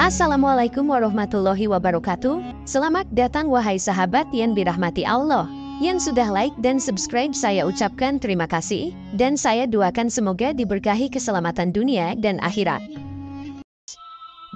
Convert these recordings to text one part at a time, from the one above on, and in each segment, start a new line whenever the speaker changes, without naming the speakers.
Assalamualaikum warahmatullahi wabarakatuh. Selamat datang wahai sahabat yang dirahmati Allah. Yang sudah like dan subscribe saya ucapkan terima kasih. Dan saya doakan semoga diberkahi keselamatan dunia dan akhirat.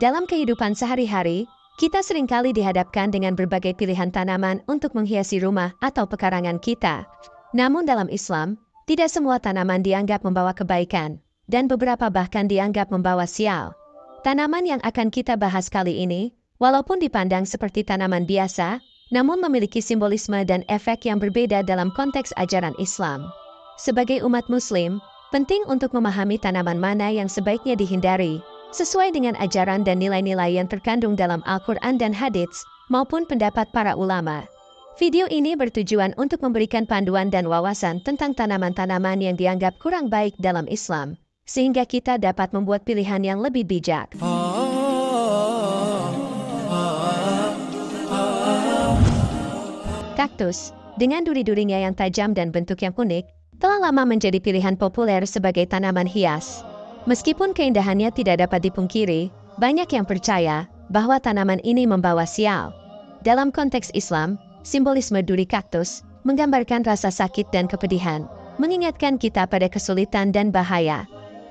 Dalam kehidupan sehari-hari, kita seringkali dihadapkan dengan berbagai pilihan tanaman untuk menghiasi rumah atau pekarangan kita. Namun dalam Islam, tidak semua tanaman dianggap membawa kebaikan, dan beberapa bahkan dianggap membawa sial. Tanaman yang akan kita bahas kali ini, walaupun dipandang seperti tanaman biasa, namun memiliki simbolisme dan efek yang berbeda dalam konteks ajaran Islam. Sebagai umat Muslim, penting untuk memahami tanaman mana yang sebaiknya dihindari, sesuai dengan ajaran dan nilai-nilai yang terkandung dalam Al-Quran dan Hadits, maupun pendapat para ulama. Video ini bertujuan untuk memberikan panduan dan wawasan tentang tanaman-tanaman yang dianggap kurang baik dalam Islam, sehingga kita dapat membuat pilihan yang lebih bijak. Kaktus, dengan duri-durinya yang tajam dan bentuk yang unik, telah lama menjadi pilihan populer sebagai tanaman hias. Meskipun keindahannya tidak dapat dipungkiri, banyak yang percaya bahwa tanaman ini membawa sial. Dalam konteks Islam, simbolisme duri kaktus menggambarkan rasa sakit dan kepedihan, mengingatkan kita pada kesulitan dan bahaya.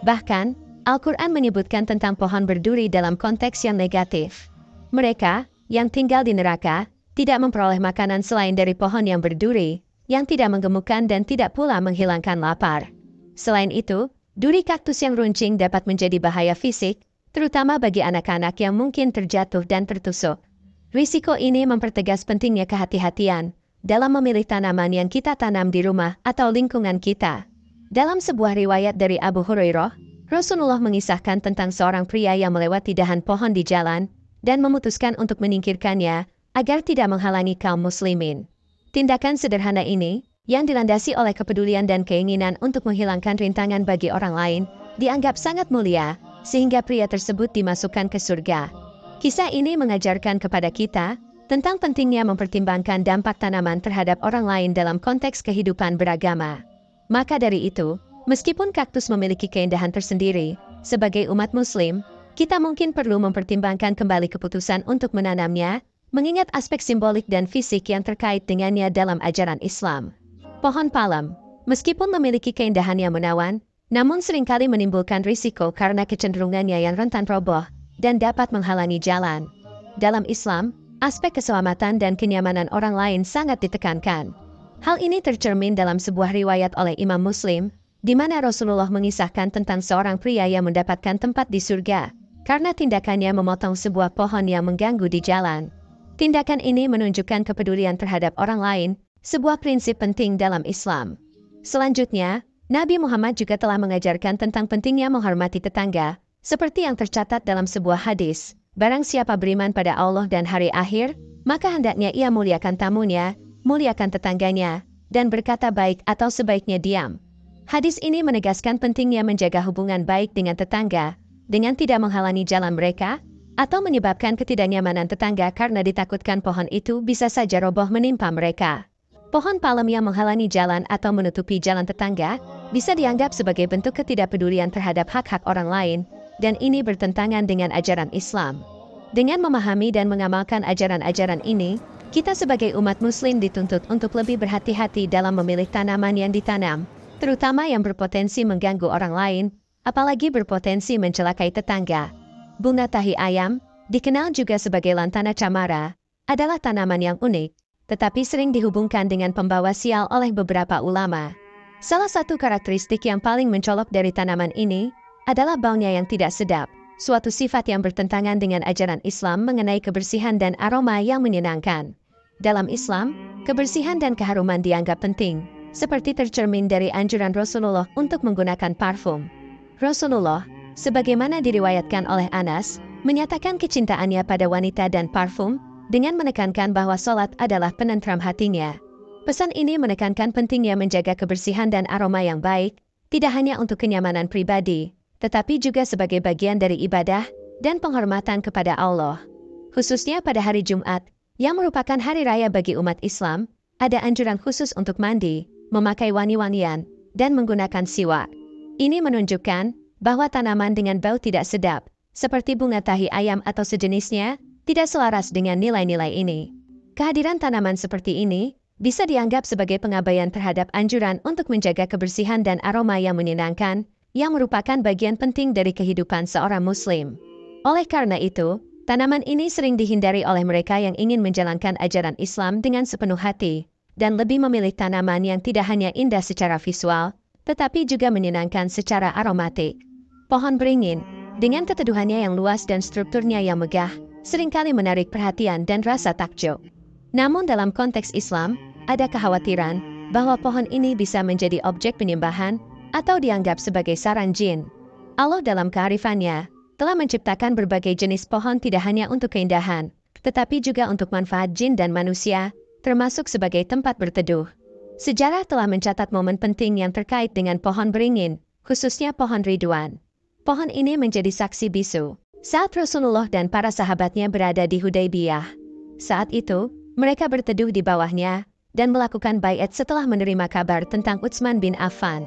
Bahkan, Al-Quran menyebutkan tentang pohon berduri dalam konteks yang negatif. Mereka, yang tinggal di neraka, tidak memperoleh makanan selain dari pohon yang berduri, yang tidak menggemukkan dan tidak pula menghilangkan lapar. Selain itu, duri kaktus yang runcing dapat menjadi bahaya fisik, terutama bagi anak-anak yang mungkin terjatuh dan tertusuk. Risiko ini mempertegas pentingnya kehati-hatian dalam memilih tanaman yang kita tanam di rumah atau lingkungan kita. Dalam sebuah riwayat dari Abu Hurairah, Rasulullah mengisahkan tentang seorang pria yang melewati dahan pohon di jalan dan memutuskan untuk menyingkirkannya agar tidak menghalangi kaum muslimin. Tindakan sederhana ini, yang dilandasi oleh kepedulian dan keinginan untuk menghilangkan rintangan bagi orang lain, dianggap sangat mulia, sehingga pria tersebut dimasukkan ke surga. Kisah ini mengajarkan kepada kita tentang pentingnya mempertimbangkan dampak tanaman terhadap orang lain dalam konteks kehidupan beragama. Maka dari itu, meskipun kaktus memiliki keindahan tersendiri, sebagai umat Muslim, kita mungkin perlu mempertimbangkan kembali keputusan untuk menanamnya, mengingat aspek simbolik dan fisik yang terkait dengannya dalam ajaran Islam. Pohon palem, meskipun memiliki keindahan yang menawan, namun seringkali menimbulkan risiko karena kecenderungannya yang rentan roboh dan dapat menghalangi jalan. Dalam Islam, aspek keselamatan dan kenyamanan orang lain sangat ditekankan. Hal ini tercermin dalam sebuah riwayat oleh Imam Muslim, di mana Rasulullah mengisahkan tentang seorang pria yang mendapatkan tempat di surga, karena tindakannya memotong sebuah pohon yang mengganggu di jalan. Tindakan ini menunjukkan kepedulian terhadap orang lain, sebuah prinsip penting dalam Islam. Selanjutnya, Nabi Muhammad juga telah mengajarkan tentang pentingnya menghormati tetangga, seperti yang tercatat dalam sebuah hadis, barang siapa beriman pada Allah dan hari akhir, maka hendaknya ia muliakan tamunya, muliakan tetangganya, dan berkata baik atau sebaiknya diam. Hadis ini menegaskan pentingnya menjaga hubungan baik dengan tetangga, dengan tidak menghalangi jalan mereka, atau menyebabkan ketidaknyamanan tetangga karena ditakutkan pohon itu bisa saja roboh menimpa mereka. Pohon palem yang menghalangi jalan atau menutupi jalan tetangga, bisa dianggap sebagai bentuk ketidakpedulian terhadap hak-hak orang lain, dan ini bertentangan dengan ajaran Islam. Dengan memahami dan mengamalkan ajaran-ajaran ini, kita sebagai umat Muslim dituntut untuk lebih berhati-hati dalam memilih tanaman yang ditanam, terutama yang berpotensi mengganggu orang lain, apalagi berpotensi mencelakai tetangga. Bunga tahi ayam, dikenal juga sebagai lantana camara, adalah tanaman yang unik, tetapi sering dihubungkan dengan pembawa sial oleh beberapa ulama. Salah satu karakteristik yang paling mencolok dari tanaman ini adalah baunya yang tidak sedap, suatu sifat yang bertentangan dengan ajaran Islam mengenai kebersihan dan aroma yang menyenangkan. Dalam Islam, kebersihan dan keharuman dianggap penting, seperti tercermin dari anjuran Rasulullah untuk menggunakan parfum. Rasulullah, sebagaimana diriwayatkan oleh Anas, menyatakan kecintaannya pada wanita dan parfum, dengan menekankan bahwa sholat adalah penentram hatinya. Pesan ini menekankan pentingnya menjaga kebersihan dan aroma yang baik, tidak hanya untuk kenyamanan pribadi, tetapi juga sebagai bagian dari ibadah dan penghormatan kepada Allah. Khususnya pada hari Jumat, yang merupakan hari raya bagi umat Islam, ada anjuran khusus untuk mandi, memakai wangi-wangian, dan menggunakan siwak. Ini menunjukkan bahwa tanaman dengan bau tidak sedap seperti bunga tahi ayam atau sejenisnya, tidak selaras dengan nilai-nilai ini. Kehadiran tanaman seperti ini bisa dianggap sebagai pengabaian terhadap anjuran untuk menjaga kebersihan dan aroma yang menyenangkan, yang merupakan bagian penting dari kehidupan seorang Muslim. Oleh karena itu, tanaman ini sering dihindari oleh mereka yang ingin menjalankan ajaran Islam dengan sepenuh hati, dan lebih memilih tanaman yang tidak hanya indah secara visual, tetapi juga menyenangkan secara aromatik. Pohon beringin, dengan keteduhannya yang luas dan strukturnya yang megah, seringkali menarik perhatian dan rasa takjub. Namun dalam konteks Islam, ada kekhawatiran bahwa pohon ini bisa menjadi objek penyembahan atau dianggap sebagai sarang jin. Allah dalam kearifannya telah menciptakan berbagai jenis pohon tidak hanya untuk keindahan, tetapi juga untuk manfaat jin dan manusia, termasuk sebagai tempat berteduh. Sejarah telah mencatat momen penting yang terkait dengan pohon beringin, khususnya pohon Ridwan. Pohon ini menjadi saksi bisu saat Rasulullah dan para sahabatnya berada di Hudaybiyah. Saat itu, mereka berteduh di bawahnya dan melakukan baiat setelah menerima kabar tentang Utsman bin Affan.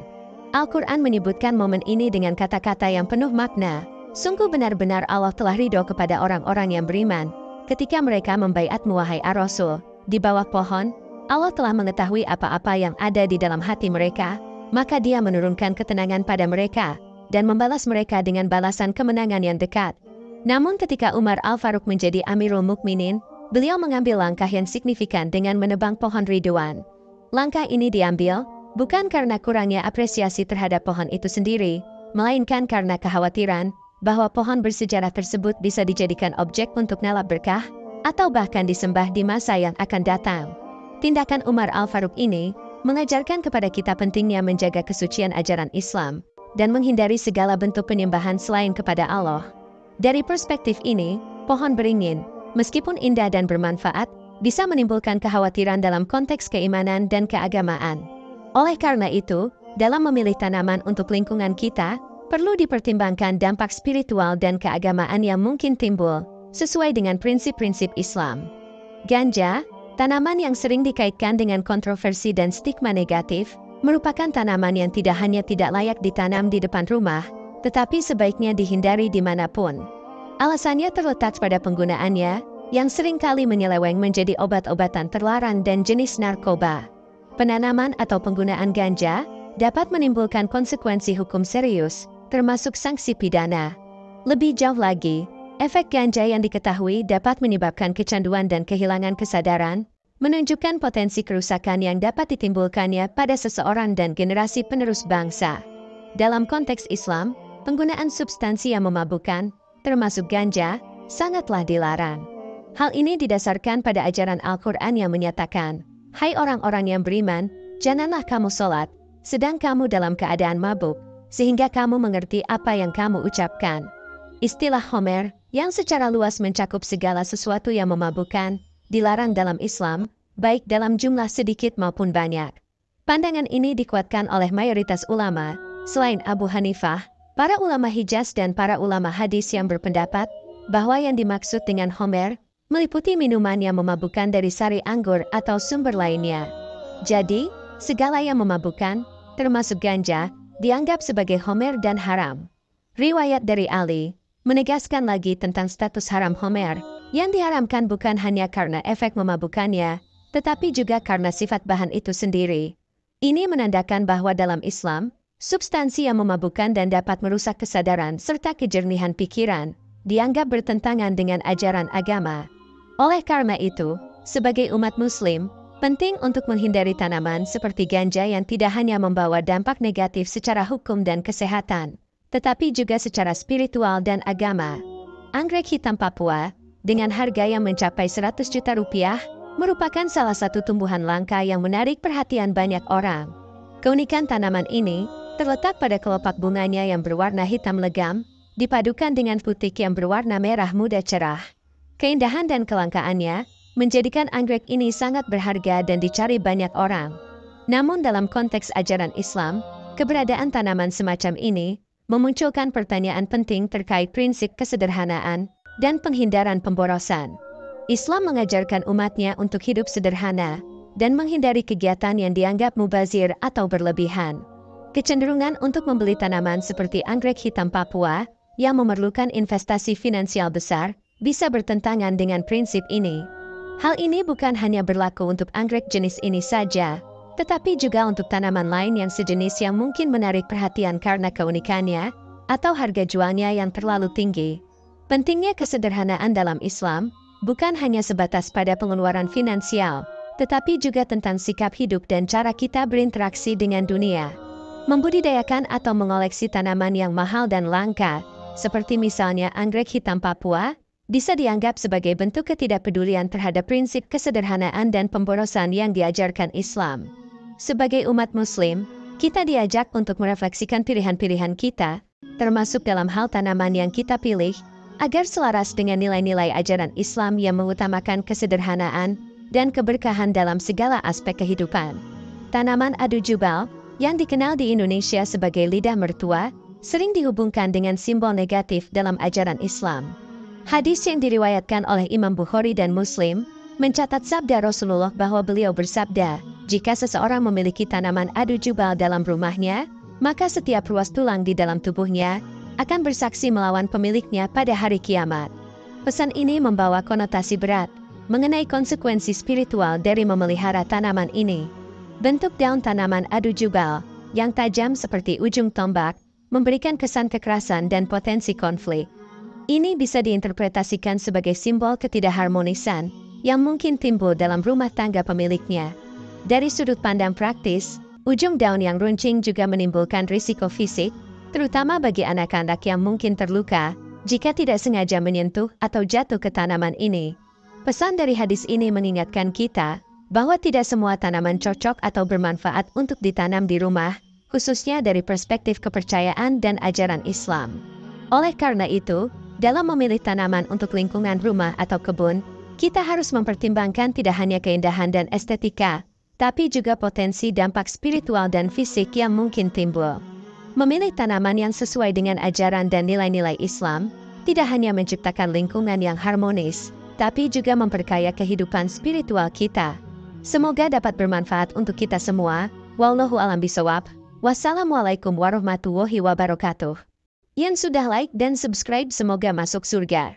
Al-Quran menyebutkan momen ini dengan kata-kata yang penuh makna. Sungguh benar-benar Allah telah ridho kepada orang-orang yang beriman ketika mereka membaiatmu wahai ar-Rasul. Di bawah pohon, Allah telah mengetahui apa-apa yang ada di dalam hati mereka, maka Dia menurunkan ketenangan pada mereka dan membalas mereka dengan balasan kemenangan yang dekat. Namun ketika Umar Al-Faruq menjadi Amirul Mukminin, beliau mengambil langkah yang signifikan dengan menebang pohon Ridwan. Langkah ini diambil bukan karena kurangnya apresiasi terhadap pohon itu sendiri, melainkan karena kekhawatiran bahwa pohon bersejarah tersebut bisa dijadikan objek untuk nalap berkah, atau bahkan disembah di masa yang akan datang. Tindakan Umar Al-Faruq ini mengajarkan kepada kita pentingnya menjaga kesucian ajaran Islam dan menghindari segala bentuk penyembahan selain kepada Allah. Dari perspektif ini, pohon beringin, meskipun indah dan bermanfaat, bisa menimbulkan kekhawatiran dalam konteks keimanan dan keagamaan. Oleh karena itu, dalam memilih tanaman untuk lingkungan kita, perlu dipertimbangkan dampak spiritual dan keagamaan yang mungkin timbul, sesuai dengan prinsip-prinsip Islam. Ganja, tanaman yang sering dikaitkan dengan kontroversi dan stigma negatif, merupakan tanaman yang tidak hanya tidak layak ditanam di depan rumah, tetapi sebaiknya dihindari dimanapun. Alasannya terletak pada penggunaannya, yang seringkali menyeleweng menjadi obat-obatan terlarang dan jenis narkoba. Penanaman atau penggunaan ganja dapat menimbulkan konsekuensi hukum serius, termasuk sanksi pidana. Lebih jauh lagi, efek ganja yang diketahui dapat menyebabkan kecanduan dan kehilangan kesadaran, menunjukkan potensi kerusakan yang dapat ditimbulkannya pada seseorang dan generasi penerus bangsa. Dalam konteks Islam, penggunaan substansi yang memabukkan, termasuk ganja, sangatlah dilarang. Hal ini didasarkan pada ajaran Al-Quran yang menyatakan, "Hai orang-orang yang beriman, janganlah kamu sholat, sedang kamu dalam keadaan mabuk, sehingga kamu mengerti apa yang kamu ucapkan." Istilah Homer, yang secara luas mencakup segala sesuatu yang memabukkan, dilarang dalam Islam, baik dalam jumlah sedikit maupun banyak. Pandangan ini dikuatkan oleh mayoritas ulama, selain Abu Hanifah, para ulama Hijaz dan para ulama hadis yang berpendapat bahwa yang dimaksud dengan Homer meliputi minuman yang memabukkan dari sari anggur atau sumber lainnya. Jadi, segala yang memabukkan, termasuk ganja, dianggap sebagai Homer dan haram. Riwayat dari Ali menegaskan lagi tentang status haram Homer, yang diharamkan bukan hanya karena efek memabukkannya, tetapi juga karena sifat bahan itu sendiri. Ini menandakan bahwa dalam Islam, substansi yang memabukkan dan dapat merusak kesadaran serta kejernihan pikiran, dianggap bertentangan dengan ajaran agama. Oleh karena itu, sebagai umat Muslim, penting untuk menghindari tanaman seperti ganja yang tidak hanya membawa dampak negatif secara hukum dan kesehatan, tetapi juga secara spiritual dan agama. Anggrek hitam Papua, dengan harga yang mencapai 100 juta rupiah, merupakan salah satu tumbuhan langka yang menarik perhatian banyak orang. Keunikan tanaman ini terletak pada kelopak bunganya yang berwarna hitam legam, dipadukan dengan putik yang berwarna merah muda cerah. Keindahan dan kelangkaannya menjadikan anggrek ini sangat berharga dan dicari banyak orang. Namun dalam konteks ajaran Islam, keberadaan tanaman semacam ini memunculkan pertanyaan penting terkait prinsip kesederhanaan dan penghindaran pemborosan. Islam mengajarkan umatnya untuk hidup sederhana dan menghindari kegiatan yang dianggap mubazir atau berlebihan. Kecenderungan untuk membeli tanaman seperti anggrek hitam Papua yang memerlukan investasi finansial besar, bisa bertentangan dengan prinsip ini. Hal ini bukan hanya berlaku untuk anggrek jenis ini saja, tetapi juga untuk tanaman lain yang sejenis yang mungkin menarik perhatian karena keunikannya atau harga jualnya yang terlalu tinggi. Pentingnya kesederhanaan dalam Islam bukan hanya sebatas pada pengeluaran finansial, tetapi juga tentang sikap hidup dan cara kita berinteraksi dengan dunia. Membudidayakan atau mengoleksi tanaman yang mahal dan langka, seperti misalnya anggrek hitam Papua, bisa dianggap sebagai bentuk ketidakpedulian terhadap prinsip kesederhanaan dan pemborosan yang diajarkan Islam. Sebagai umat Muslim, kita diajak untuk merefleksikan pilihan-pilihan kita, termasuk dalam hal tanaman yang kita pilih, agar selaras dengan nilai-nilai ajaran Islam yang mengutamakan kesederhanaan dan keberkahan dalam segala aspek kehidupan. Tanaman adu jubal, yang dikenal di Indonesia sebagai lidah mertua, sering dihubungkan dengan simbol negatif dalam ajaran Islam. Hadis yang diriwayatkan oleh Imam Bukhari dan Muslim mencatat sabda Rasulullah bahwa beliau bersabda, jika seseorang memiliki tanaman adu jubal dalam rumahnya, maka setiap ruas tulang di dalam tubuhnya akan bersaksi melawan pemiliknya pada hari kiamat. Pesan ini membawa konotasi berat mengenai konsekuensi spiritual dari memelihara tanaman ini. Bentuk daun tanaman adu jubal yang tajam seperti ujung tombak memberikan kesan kekerasan dan potensi konflik. Ini bisa diinterpretasikan sebagai simbol ketidakharmonisan yang mungkin timbul dalam rumah tangga pemiliknya. Dari sudut pandang praktis, ujung daun yang runcing juga menimbulkan risiko fisik, terutama bagi anak-anak yang mungkin terluka jika tidak sengaja menyentuh atau jatuh ke tanaman ini. Pesan dari hadis ini mengingatkan kita bahwa tidak semua tanaman cocok atau bermanfaat untuk ditanam di rumah, khususnya dari perspektif kepercayaan dan ajaran Islam. Oleh karena itu, dalam memilih tanaman untuk lingkungan rumah atau kebun, kita harus mempertimbangkan tidak hanya keindahan dan estetika, tapi juga potensi dampak spiritual dan fisik yang mungkin timbul. Memilih tanaman yang sesuai dengan ajaran dan nilai-nilai Islam, tidak hanya menciptakan lingkungan yang harmonis, tapi juga memperkaya kehidupan spiritual kita. Semoga dapat bermanfaat untuk kita semua. Wallahu a'lam bishawab. Wassalamualaikum warahmatullahi wabarakatuh. Yang sudah like dan subscribe semoga masuk surga.